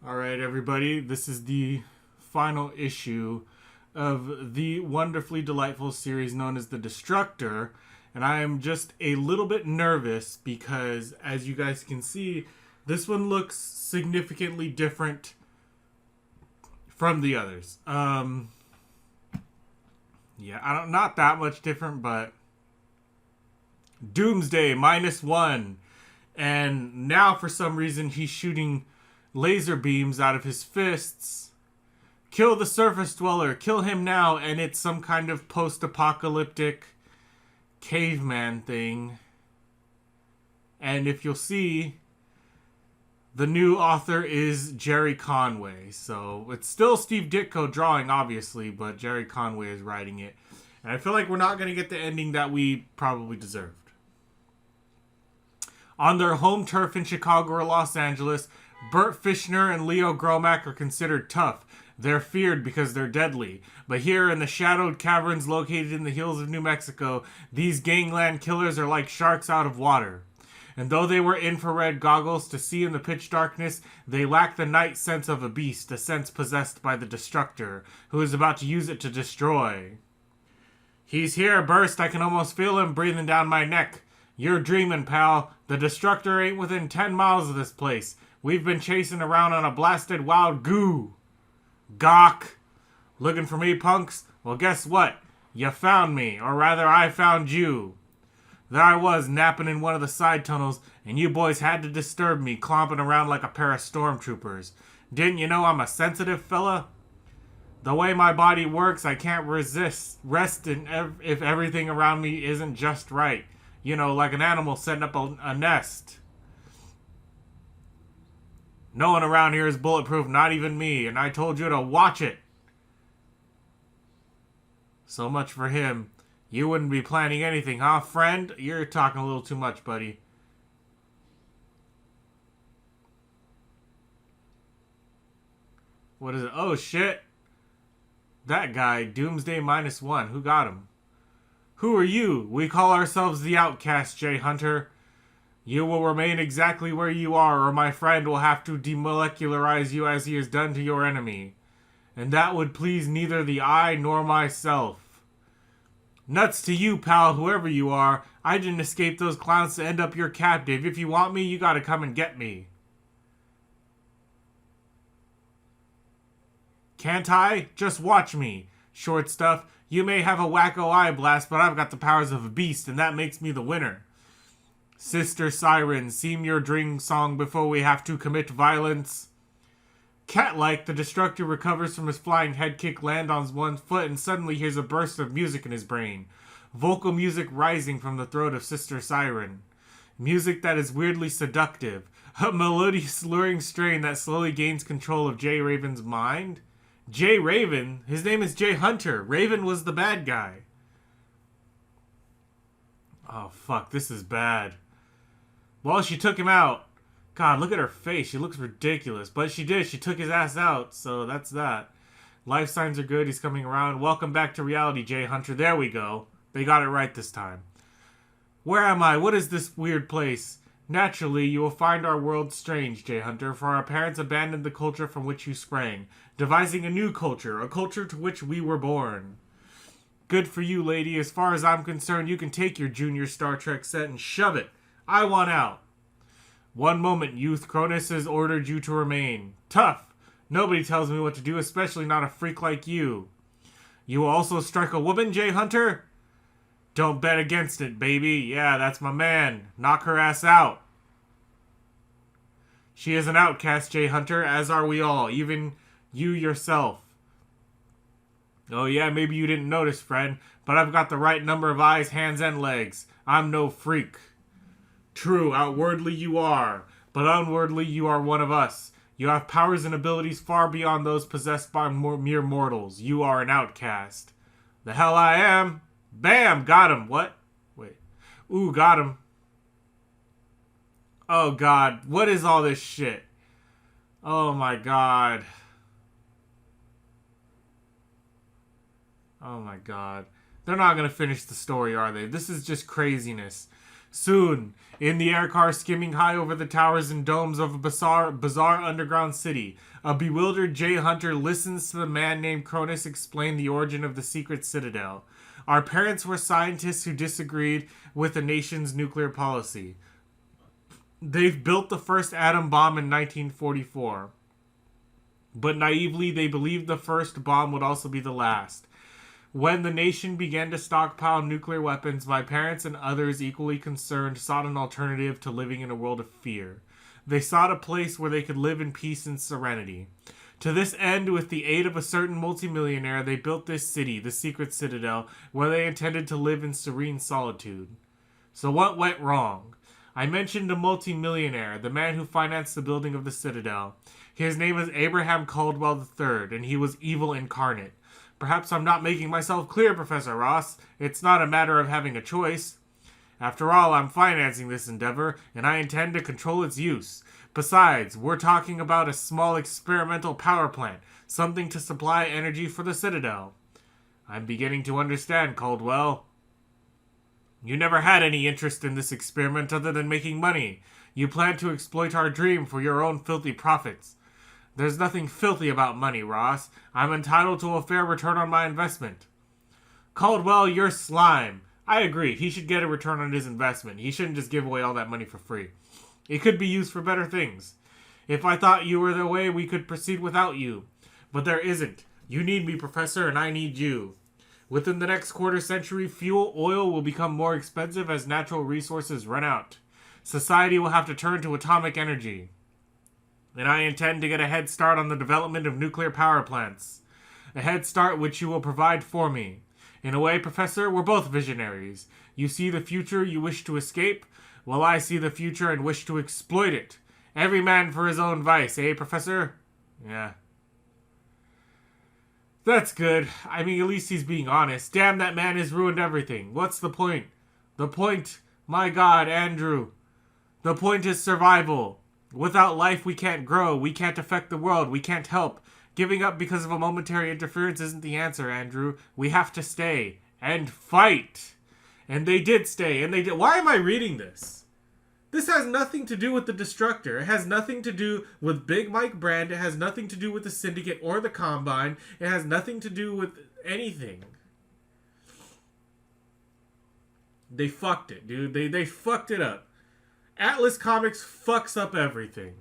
All right, everybody, this is the final issue of the wonderfully delightful series known as the Destructor, and I am just a little bit nervous because, as you guys can see, this one looks significantly different from the others. Not that much different, but Doomsday -1, and now for some reason he's shooting laser beams out of his fists. Kill the surface dweller, kill him now, and it's some kind of post-apocalyptic caveman thing. And if you'll see, the new author is Jerry Conway. So it's still Steve Ditko drawing, obviously, but Jerry Conway is writing it. And I feel like we're not going to get the ending that we probably deserved. On their home turf in Chicago or Los Angeles, Bert Fischner and Leo Gromack are considered tough. They're feared because they're deadly. But here in the shadowed caverns located in the hills of New Mexico, these gangland killers are like sharks out of water. And though they wear infrared goggles to see in the pitch darkness, they lack the night sense of a beast, a sense possessed by the Destructor, who is about to use it to destroy. He's here, Burst. I can almost feel him breathing down my neck. You're dreaming, pal. The Destructor ain't within 10 miles of this place. We've been chasing around on a blasted wild goo. Gawk. Looking for me, punks? Well, guess what? You found me, or rather, I found you. There I was, napping in one of the side tunnels, and you boys had to disturb me, clomping around like a pair of stormtroopers. Didn't you know I'm a sensitive fella? The way my body works, I can't rest if everything around me isn't just right. You know, like an animal setting up a nest. No one around here is bulletproof, not even me, and I told you to watch it. So much for him. You wouldn't be planning anything, huh, friend? You're talking a little too much, buddy. What is it? Oh, shit. That guy, Doomsday -1. Who got him? Who are you? We call ourselves the Outcast, Jay Hunter. You will remain exactly where you are, or my friend will have to demolecularize you as he has done to your enemy. And that would please neither the I nor myself. Nuts to you, pal, whoever you are. I didn't escape those clowns to end up your captive. If you want me, you gotta come and get me. Can't I? Just watch me. Short stuff. You may have a wacko eye blast, but I've got the powers of a beast, and that makes me the winner. Sister Siren, sing your drink song before we have to commit violence. Cat-like, the Destructor recovers from his flying head kick, lands on one foot, and suddenly hears a burst of music in his brain. Vocal music rising from the throat of Sister Siren. Music that is weirdly seductive. A melodious, luring strain that slowly gains control of Jay Raven's mind. Jay Raven? His name is Jay Hunter. Raven was the bad guy. Oh, fuck. This is bad. Well, she took him out. God, look at her face. She looks ridiculous. But she did. She took his ass out. So that's that. Life signs are good. He's coming around. Welcome back to reality, Jay Hunter. There we go. They got it right this time. Where am I? What is this weird place? Naturally, you will find our world strange, Jay Hunter, for our parents abandoned the culture from which you sprang, devising a new culture, a culture to which we were born. Good for you, lady. As far as I'm concerned, you can take your junior Star Trek set and shove it. I want out. One moment, youth. Cronus has ordered you to remain. Tough. Nobody tells me what to do, especially not a freak like you. You will also strike a woman, Jay Hunter? Don't bet against it, baby. Yeah, that's my man. Knock her ass out. She is an outcast, Jay Hunter, as are we all, even you yourself. Oh yeah, maybe you didn't notice, friend, but I've got the right number of eyes, hands, and legs. I'm no freak. True, outwardly you are, but unwardly you are one of us. You have powers and abilities far beyond those possessed by mere mortals. You are an outcast. The hell I am. Bam! Got him. What? Wait. Ooh, got him. Oh, God. What is all this shit? Oh, my God. Oh, my God. They're not going to finish the story, are they? This is just craziness. Soon, in the air car skimming high over the towers and domes of a bizarre underground city, a bewildered Jay Hunter listens to the man named Cronus explain the origin of the secret citadel. Our parents were scientists who disagreed with the nation's nuclear policy. They've built the first atom bomb in 1944. But naively, they believed the first bomb would also be the last. When the nation began to stockpile nuclear weapons, my parents and others equally concerned sought an alternative to living in a world of fear. They sought a place where they could live in peace and serenity. To this end, with the aid of a certain multimillionaire, they built this city, the secret citadel, where they intended to live in serene solitude. So what went wrong? I mentioned a multimillionaire, the man who financed the building of the citadel. His name is Abraham Caldwell III, and he was evil incarnate. Perhaps I'm not making myself clear, Professor Ross. It's not a matter of having a choice. After all, I'm financing this endeavor, and I intend to control its use. Besides, we're talking about a small experimental power plant, something to supply energy for the Citadel. I'm beginning to understand, Caldwell. You never had any interest in this experiment other than making money. You plan to exploit our dream for your own filthy profits. There's nothing filthy about money, Ross. I'm entitled to a fair return on my investment. Caldwell, you're slime. I agree. He should get a return on his investment. He shouldn't just give away all that money for free. It could be used for better things. If I thought you were the way, we could proceed without you. But there isn't. You need me, Professor, and I need you. Within the next quarter century, oil will become more expensive as natural resources run out. Society will have to turn to atomic energy. And I intend to get a head start on the development of nuclear power plants. A head start which you will provide for me. In a way, Professor, we're both visionaries. You see the future you wish to escape, while I see the future and wish to exploit it. Every man for his own vice, eh, Professor? Yeah. That's good. I mean, at least he's being honest. Damn, that man has ruined everything. What's the point? The point, my God, Andrew. The point is survival. Without life, we can't grow. We can't affect the world. We can't help. Giving up because of a momentary interference isn't the answer, Andrew. We have to stay and fight. And they did stay, and they did. Why am I reading this? This has nothing to do with the Destructor. It has nothing to do with Big Mike Brand. It has nothing to do with the Syndicate or the Combine. It has nothing to do with anything. They fucked it, dude. They fucked it up. Atlas Comics fucks up everything.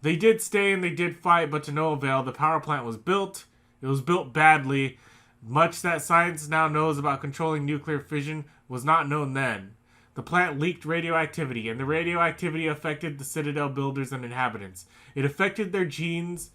They did stay and they did fight, but to no avail. The power plant was built. It was built badly. Much that science now knows about controlling nuclear fission was not known then. The plant leaked radioactivity, and the radioactivity affected the Citadel builders and inhabitants. It affected their genes,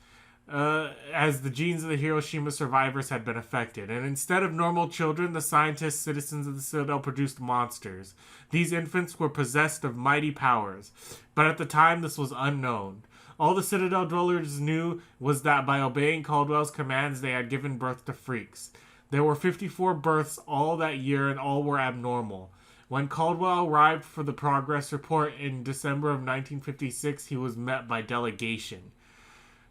as the genes of the Hiroshima survivors had been affected. And instead of normal children, the scientists, citizens of the Citadel, produced monsters. These infants were possessed of mighty powers. But at the time, this was unknown. All the Citadel dwellers knew was that by obeying Caldwell's commands, they had given birth to freaks. There were 54 births all that year, and all were abnormal. When Caldwell arrived for the progress report in December of 1956, he was met by delegation.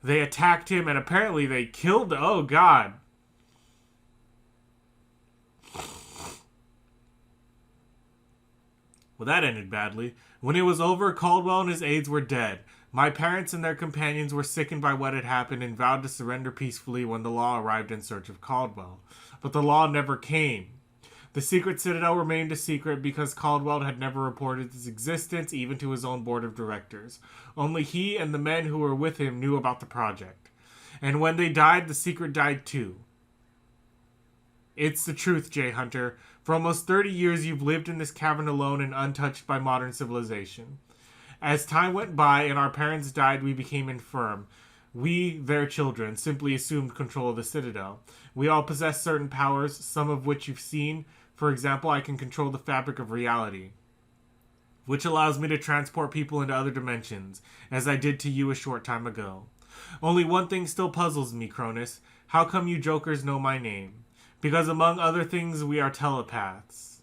They attacked him, and apparently they killed... Oh, God. Well, that ended badly. When it was over, Caldwell and his aides were dead. My parents and their companions were sickened by what had happened and vowed to surrender peacefully when the law arrived in search of Caldwell. But the law never came. The secret Citadel remained a secret because Caldwell had never reported its existence even to his own board of directors. Only he and the men who were with him knew about the project. And when they died, the secret died too. It's the truth, Jay Hunter. For almost 30 years you've lived in this cavern alone and untouched by modern civilization. As time went by and our parents died, we became infirm. We, their children, simply assumed control of the Citadel. We all possess certain powers, some of which you've seen. For example, I can control the fabric of reality, which allows me to transport people into other dimensions, as I did to you a short time ago. Only one thing still puzzles me, Cronus. How come you jokers know my name? Because among other things, we are telepaths.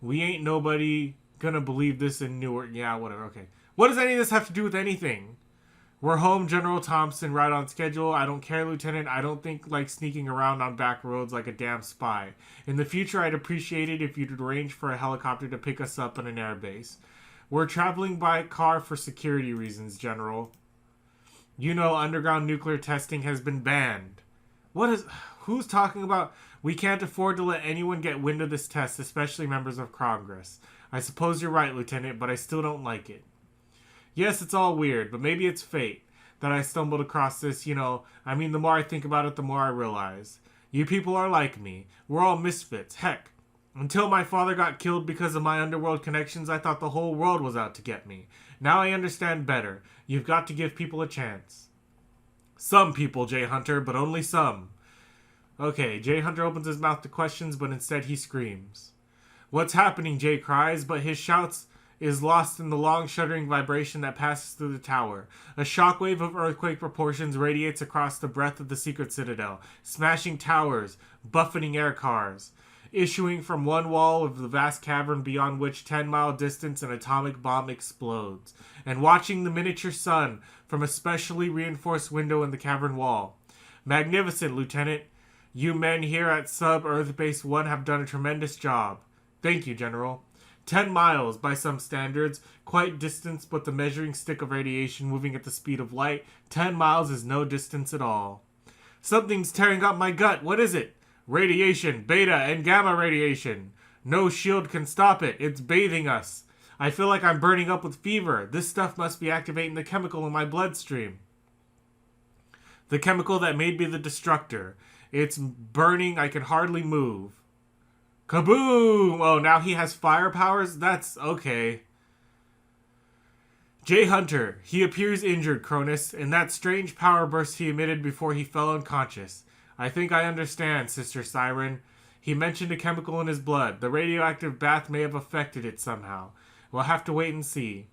We ain't nobody gonna believe this in Newark. Yeah, whatever, okay. What does any of this have to do with anything? We're home, General Thompson, right on schedule. I don't care, Lieutenant. I don't think like sneaking around on back roads like a damn spy. In the future, I'd appreciate it if you'd arrange for a helicopter to pick us up at an airbase. We're traveling by car for security reasons, General. You know, underground nuclear testing has been banned. Who's talking about? We can't afford to let anyone get wind of this test, especially members of Congress. I suppose you're right, Lieutenant, but I still don't like it. Yes, it's all weird, but maybe it's fate that I stumbled across this, the more I think about it, the more I realize. You people are like me. We're all misfits. Heck, until my father got killed because of my underworld connections, I thought the whole world was out to get me. Now I understand better. You've got to give people a chance. Some people, Jay Hunter, but only some. Okay, Jay Hunter opens his mouth to questions, but instead he screams. What's happening, Jay cries, but his shouts is lost in the long shuddering vibration that passes through the tower. A shockwave of earthquake proportions radiates across the breadth of the secret citadel, smashing towers, buffeting air cars. Issuing from one wall of the vast cavern beyond which 10-mile distance an atomic bomb explodes, and watching the miniature sun from a specially reinforced window in the cavern wall. Magnificent, Lieutenant. You men here at Sub-Earth Base 1 have done a tremendous job. Thank you, General. 10 miles, by some standards, quite distance but the measuring stick of radiation moving at the speed of light. 10 miles is no distance at all. Something's tearing up my gut. What is it? Radiation, beta and gamma radiation. No shield can stop it. It's bathing us. I feel like I'm burning up with fever. This stuff must be activating the chemical in my bloodstream. The chemical that made me the Destructor. It's burning. I can hardly move. Kaboom! Oh, now he has fire powers? That's okay. Jay Hunter. He appears injured, Cronus, in that strange power burst he emitted before he fell unconscious. I think I understand, Sister Siren. He mentioned a chemical in his blood. The radioactive bath may have affected it somehow. We'll have to wait and see.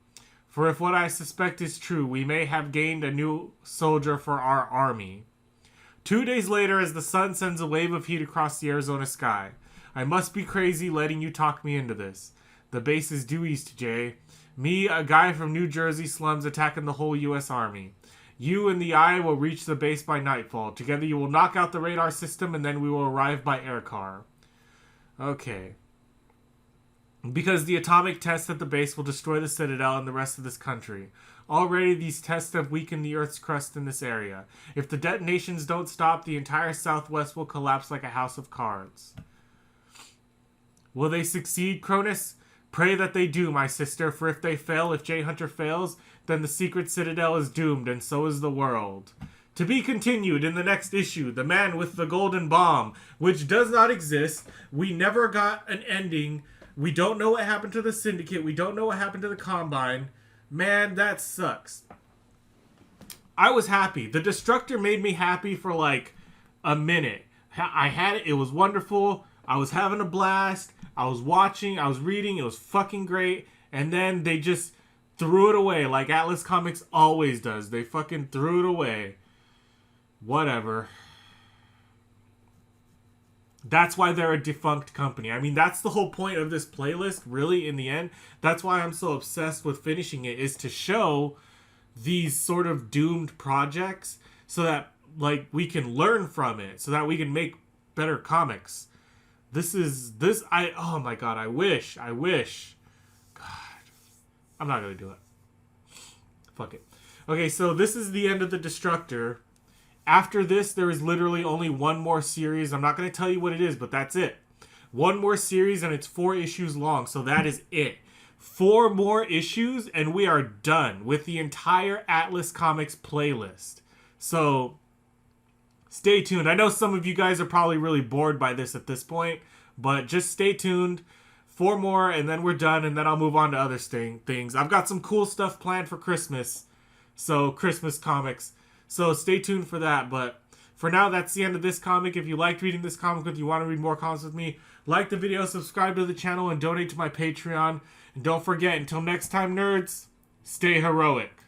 For if what I suspect is true, we may have gained a new soldier for our army. 2 days later, as the sun sends a wave of heat across the Arizona sky. I must be crazy letting you talk me into this. The base is due east, Jay. Me, a guy from New Jersey slums attacking the whole U.S. Army. You and the Eye will reach the base by nightfall. Together you will knock out the radar system and then we will arrive by air car. Okay. Because the atomic tests at the base will destroy the Citadel and the rest of this country. Already these tests have weakened the Earth's crust in this area. If the detonations don't stop, the entire Southwest will collapse like a house of cards. Will they succeed, Cronus? Pray that they do, my sister, for if they fail, if Jay Hunter fails, then the secret Citadel is doomed, and so is the world. To be continued in the next issue, The Man with the Golden Bomb, which does not exist. We never got an ending. We don't know what happened to the Syndicate. We don't know what happened to the Combine. Man, that sucks. I was happy. The Destructor made me happy for like a minute. I had it. It was wonderful. I was having a blast. I was watching. I was reading. It was fucking great. And then they just threw it away like Atlas Comics always does. They fucking threw it away. Whatever. That's why they're a defunct company. I mean, that's the whole point of this playlist, really, in the end. That's why I'm so obsessed with finishing it, is to show these sort of doomed projects so that, like, we can learn from it, so that we can make better comics. Oh my god, I wish. God. I'm not gonna do it. Fuck it. Okay, so this is the end of the Destructor. After this, there is literally only one more series. I'm not going to tell you what it is, but that's it. One more series, and it's 4 issues long, so that is it. 4 more issues, and we are done with the entire Atlas Comics playlist. So, stay tuned. I know some of you guys are probably really bored by this at this point, but just stay tuned. 4 more, and then we're done, and then I'll move on to other things. I've got some cool stuff planned for Christmas, so Christmas comics. So stay tuned for that, but for now, that's the end of this comic. If you liked reading this comic, if you want to read more comics with me, like the video, subscribe to the channel, and donate to my Patreon. And don't forget, until next time, nerds, stay heroic.